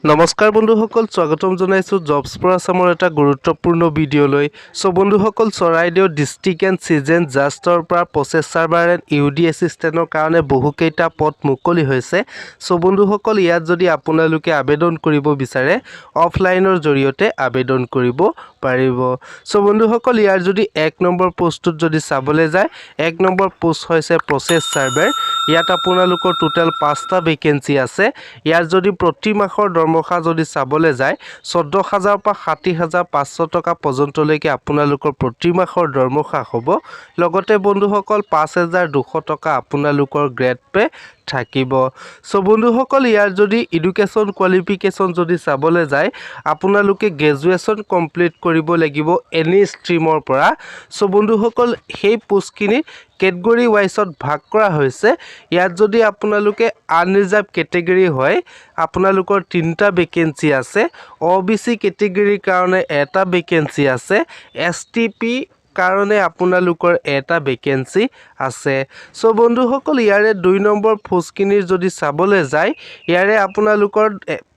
নমস্কাৰ বন্ধুসকল, স্বাগতম জনাইছো জবছ ফৰ আসামৰ এটা গুৰুত্বপূৰ্ণ ভিডিঅ'লৈ। বন্ধুসকল, চৰাইদেউ ডিষ্ট্ৰিক্ট এণ্ড চিজন জাষ্টৰ পৰা প্ৰচেছাৰ এণ্ড ইউডি এছিষ্টেণ্টৰ কাৰণে বহুকেইটা পদ মুকলি হৈছে। বন্ধুসকল, ইয়াত যদি আপোনালোকে আবেদন কৰিব বিচাৰে অফলাইনৰ জৰিয়তে আবেদন কৰিব পাৰিব। বন্ধুসকল, ইয়াৰ যদি 1 নম্বৰ পোষ্টটোত যদি চাবলৈ যায়, 1 নম্বৰ পোষ্ট হৈছে প্ৰচেছ চাৰ্ভাৰ। ইয়াত আপোনালোকৰ টোটেল 5টা ভেকেঞ্চি আছে। ইয়াৰ যদি প্ৰতি মাহৰ দৰমহা যদি চাবলৈ যায় 14,000 পৰা 60,500 টকা পৰ্যন্তলৈকে আপোনালোকৰ প্ৰতি মাহৰ দৰমহা হ'ব। লগতে বন্ধুসকল 5,200 টকা আপোনালোকৰ গ্ৰেড পে থাকিব। বন্ধুসকল, ইয়াৰ যদি এডুকেশ্যন কোৱালিফিকেশ্যন যদি চাবলৈ যায় আপোনালোকে গ্ৰেজুৱেশ্যন কমপ্লিট কৰিব লাগিব এনি ষ্ট্ৰীমৰ পৰা। বন্ধুসকল, সেই পোষ্টখিনি কেটেগৰী ৱাইজত ভাগ কৰা হৈছে। ইয়াত যদি আপোনালোকে আনৰিজাৰ্ভ কেটেগৰী হয় আপোনালোকৰ 3টা ভেকেঞ্চি আছে। OBC কেটেগৰীৰ কাৰণে 1টা ভেকেঞ্চি আছে। STP কাৰণে আপোনালোকৰ 1টা ভেকেঞ্চি আছে। বন্ধুসকল, ইয়াৰে 2 নম্বৰ পোষ্টখিনিৰ যদি চাবলৈ যায় ইয়াৰে আপোনালোকৰ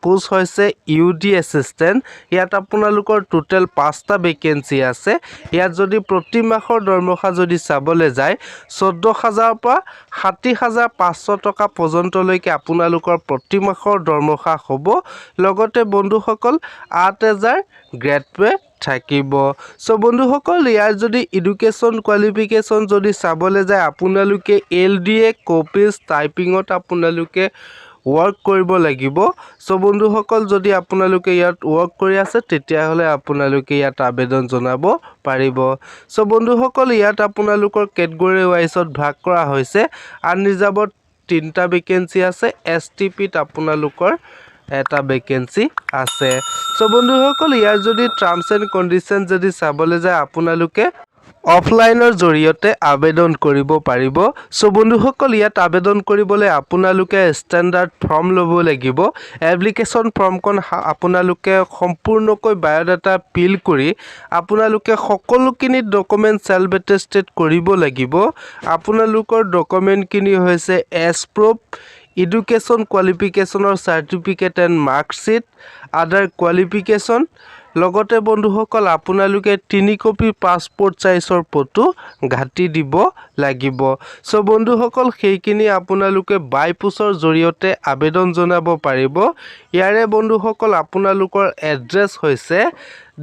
পোষ্ট হৈছে ইউডি এছিষ্টেণ্ট। ইয়াত আপোনালোকৰ টোটেল 5টা ভেকেঞ্চি আছে। ইয়াত যদি প্ৰতি মাহৰ দৰমহা যদি চাবলৈ যায় 14,000 পৰা 60,500 টকা পৰ্যন্তলৈকে আপোনালোকৰ প্ৰতি মাহৰ দৰমহা হ'ব। লগতে বন্ধুসকল 8,000 গ্ৰেড পে থাকিব। বন্ধুসকল, ইয়াৰ যদি এডুকেশ্যন কোৱালিফিকেশ্যন যদি চাবলৈ যায় আপোনালোকে LDA কপিজ টাইপিঙত আপোনালোকে ৱৰ্ক কৰিব লাগিব। বন্ধুসকল, যদি আপোনালোকে ইয়াত ৱৰ্ক কৰি আছে তেতিয়াহ'লে আপোনালোকে ইয়াত আবেদন জনাব পাৰিব। বন্ধুসকল, ইয়াত আপোনালোকৰ কেটেগৰী ৱাইজত ভাগ কৰা হৈছে। আনৰিজাৰ্ভত 3টা ভেকেঞ্চি আছে। STPত আপোনালোকৰ 1টা ভেকেঞ্চি আছে। বন্ধুসকল, ইয়াৰ যদি টাৰ্মছ এণ্ড কণ্ডিশ্যন যদি চাবলৈ যায় আপোনালোকে অফলাইনৰ জৰিয়তে আবেদন কৰিব পাৰিব। বন্ধুসকল, ইয়াত আবেদন কৰিবলৈ আপোনালোকে ষ্টেণ্ডাৰ্ড ফৰ্ম ল'ব লাগিব। এপ্লিকেশ্যন ফৰ্মখন আপোনালোকে সম্পূৰ্ণকৈ বায়'ডাটা ফিল কৰি আপোনালোকে সকলোখিনি ডকুমেণ্ট চেল্ফ এটেষ্টেড কৰিব লাগিব। আপোনালোকৰ ডকুমেণ্টখিনি হৈছে এছ-প্ৰুফ, এডুকেশ্যন কোৱালিফিকেশ্যনৰ certificate and marksheet, other qualification. লগতে বন্ধুসকল আপোনালোকে 3 কপি পাছপোৰ্ট চাইজৰ ফটো ঘাটি দিব লাগিব। বন্ধুসকল, সেইখিনি আপোনালোকে বাই পোষ্টৰ জৰিয়তে আবেদন জনাব পাৰিব। ইয়াৰে বন্ধুসকল আপোনালোকৰ এড্ৰেছ হৈছে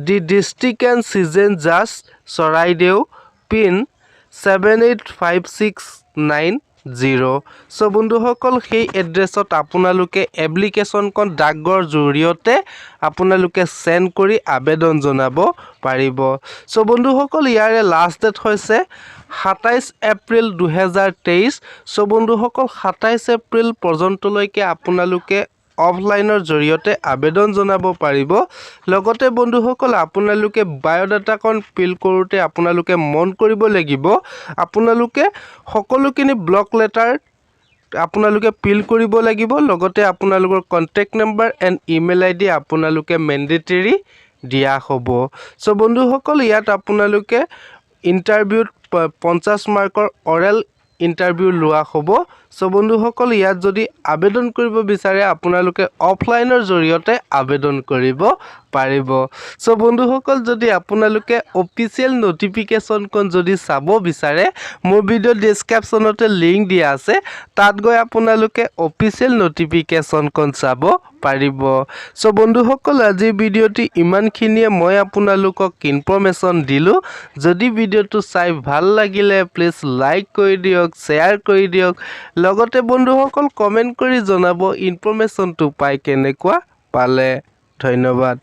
দি ডিষ্ট্ৰিক্ট এণ্ড চিজন জাজ, চৰাইদেউ, পিন 785690। বন্ধুসকল, সেই এড্ৰেছত আপোনালোকে এপ্লিকেশ্যনখন ডাকঘৰৰ জৰিয়তে আপোনালোকে চেণ্ড কৰি আবেদন জনাব পাৰিব। বন্ধুসকল, ইয়াৰে লাষ্ট ডেট হৈছে 27 এপ্ৰিল 2023। বন্ধুসকল, 27 এপ্ৰিল পৰ্যন্তলৈকে আপোনালোকে অফলাইনৰ জৰিয়তে আবেদন জনাব পাৰিব। লগতে বন্ধুসকল আপোনালোকে বায়'ডাটাখন ফিল কৰোঁতে আপোনালোকে মন কৰিব লাগিব আপোনালোকে সকলোখিনি ব্লক লেটাৰ আপোনালোকে ফিল কৰিব লাগিব। লগতে আপোনালোকৰ contact number and email ID আপোনালোকে মেণ্ডেটৰী দিয়া হ'ব। বন্ধুসকল, ইয়াত আপোনালোকে ইণ্টাৰভিউত 50 মাৰ্কৰ অৰেল ইণ্টাৰভিউ লোৱা হ'ব। বন্ধুসকল, ইয়াত যদি আবেদন কৰিব বিচাৰে আপোনালোকে অফলাইনৰ জৰিয়তে আবেদন কৰিব পাৰিব। বন্ধুসকল, যদি আপোনালোকে অফিচিয়েল নটিফিকেশ্যনখন যদি চাব বিচাৰে মোৰ ভিডিঅ' ডিছক্ৰিপশ্যনতে লিংক দিয়া আছে, তাত গৈ আপোনালোকে অফিচিয়েল নটিফিকেশ্যনখন চাব পাৰিব। বন্ধুসকল, আজিৰ ভিডিঅ'টি ইমানখিনিয়ে মই আপোনালোকক ইনফৰ্মেশ্যন দিলোঁ। যদি ভিডিঅ'টো চাই ভাল লাগিলে প্লিজ লাইক কৰি দিয়ক, শ্বেয়াৰ কৰি দিয়ক। লগতে বন্ধুসকল কমেণ্ট কৰি জনাব ইনফৰ্মেশ্যনটো পাই কেনেকুৱা পালে। ধন্যবাদ।